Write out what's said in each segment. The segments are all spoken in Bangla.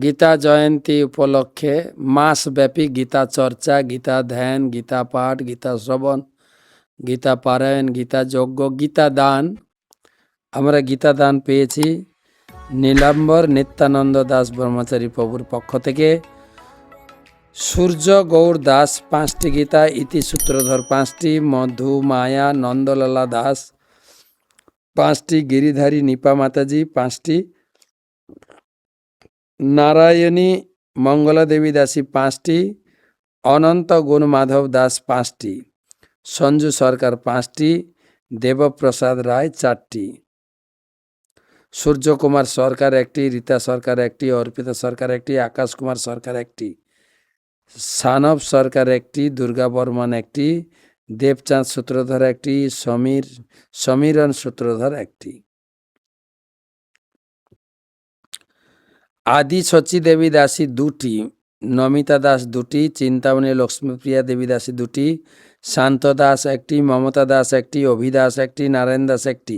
গীতা জয়ন্তী উপলক্ষে মাসব্যাপী গীতা চর্চা, গীতা ধ্যান, গীতা পাঠ, গীতা শ্রবণ, গীতা পারায়ণ, গীতা যজ্ঞ, গীতা দান। আমরা গীতা দান পেয়েছি নীলাম্বর নিত্যানন্দ দাস ব্রহ্মচারী প্রভুর পক্ষ থেকে। সূর্য গৌর দাস 5টি গীতা, ইতি সূত্রধর 5টি, মধু মায়া নন্দলালা দাস 5টি, গিরিধারী নিপা মাতাজি 5টি, নারায়ণী মঙ্গলা দেবী দাসী 5টি, অনন্ত গুণ মাধব দাস 5টি, সঞ্জু সরকার 5টি, দেবপ্রসাদ রায় 4টি, সূর্যকুমার সরকার 1টি, রীতা সরকার 1টি, অর্পিতা সরকার 1টি, আকাশ কুমার সরকার 1টি, সানব সরকার 1টি, দুর্গা বর্মন 1টি, দেবচাঁদ সূত্রধর 1টি, সমীরণ সূত্রধর 1টি, আদি শচী দেবী দাসী 2টি, নমিতা দাস 2টি, চিন্তামণি লক্ষ্মীপ্রিয়া দেবী দাসী 2টি, শান্ত দাস 1টি, মমতা দাস 1টি, অভিদাস 1টি, নারায়ণ দাস 1টি,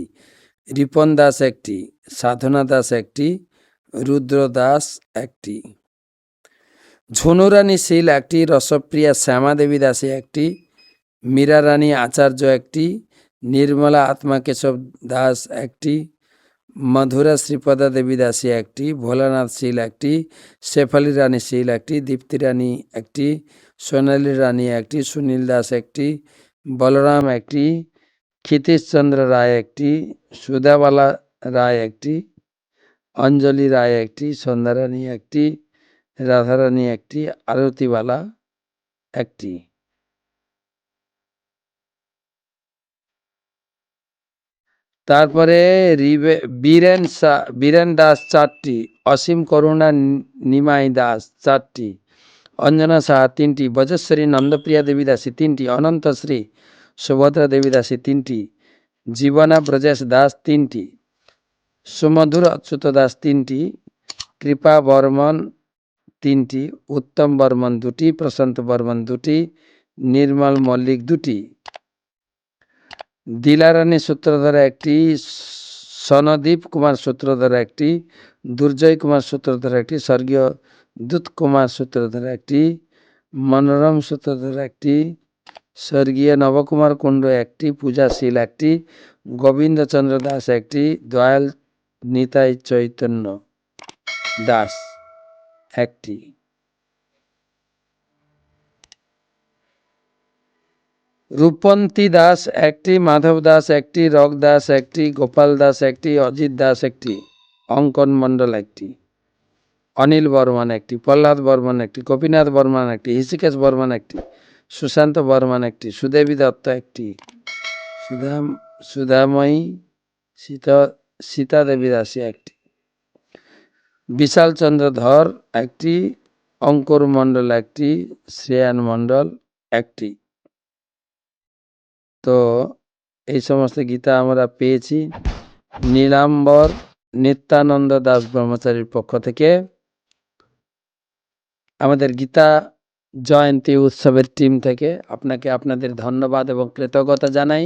রিপন দাস 1টি, সাধনা দাস 1টি, রুদ্র দাস 1টি, ঝুনুরানী শীল 1টি, রসপ্রিয়া শ্যামা দেবী দাসী 1টি, মীরা রানী আচার্য 1টি, নির্মলা আত্মা কেশব দাস 1টি, মধুরা শ্রীপদা দেবী দাসী 1টি, ভোলানাথ শীল 1টি, শেফালি রানী শীল 1টি, দীপ্তি রানী 1টি, সোনালী রানী 1টি, সুনীল দাস 1টি, বলরাম 1টি, ক্ষিতীশচন্দ্র রায় 1টি, সুধাবালা রায় 1টি, অঞ্জলি রায় 1টি, সন্ধ্যারানী 1টি, রাধারানী 1টি, আরতিবালা 1টি। তারপরে বীরেন দাস 4টি, অসীম করুণা নিমাই দাস 4টি, অঞ্জনা সাহা 3টি, বজেশ্বরী নন্দপ্রিয়া দেবী দাসী 3টি, অনন্তশ্রী সুভদ্রা দেবী দাসী 3টি, জীবনা ব্রজেশ দাস 3টি, সুমধুর অচ্যুত দাস 3টি, কৃপা বর্মন 3টি, উত্তম বর্মন 2টি, প্রশান্ত বর্মন 2টি, নির্মল মল্লিক 2টি, দিলারানী সূত্রধর 1টি, সনদীপ কুমার সূত্রধর 1টি, দুর্জয় কুমার সূত্রধর 1টি, স্বর্গীয় দূত কুমার সূত্রধর 1টি, মনোরম সূত্রধর 1টি, স্বর্গীয় নবকুমার কুণ্ড 1টি, পূজা শীল 1টি, গোবিন্দচন্দ্র দাস 1টি, দয়াল নিতাই চৈতন্য দাস 1টি, রূপন্তী দাস 1টি, মাধব দাস 1টি, রক দাস 1টি, গোপাল দাস 1টি, অজিত দাস 1টি, অঙ্কন মণ্ডল 1টি, অনিল বর্মন 1টি, প্রহ্লাদ বর্মন 1টি, গোপীনাথ বর্মন 1টি, হৃষিকেশ বর্মন 1টি, সুশান্ত বর্মন 1টি, সুদেবী দত্ত 1টি, সুধাময়ী সীতা দেবী দাসী 1টি, বিশাল চন্দ্র ধর 1টি, অঙ্কুর মণ্ডল 1টি, শ্রেয়ান মণ্ডল 1টি। তো এই সমস্ত গীতা আমরা পেয়েছি নীলাম্বর নিত্যানন্দ দাস ব্রহ্মচারীর পক্ষ থেকে। আমাদের গীতা জয়ন্তী উৎসবের টিম থেকে আপনাকে আপনাদের ধন্যবাদ এবং কৃতজ্ঞতা জানাই।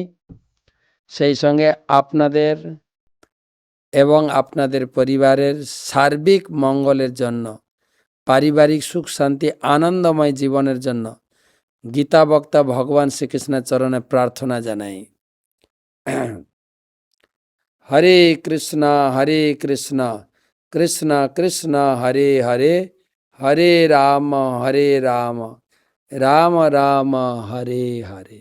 সেই সঙ্গে আপনাদের এবং আপনাদের পরিবারের সার্বিক মঙ্গলের জন্য, পারিবারিক সুখ শান্তি আনন্দময় জীবনের জন্য গীতা বক্তা ভগবান শ্রীকৃষ্ণের চরণে প্রার্থনা জানাই। হরে কৃষ্ণ কৃষ্ণ কৃষ্ণ হরে হরে, হরে রাম রাম রাম হরে হরে।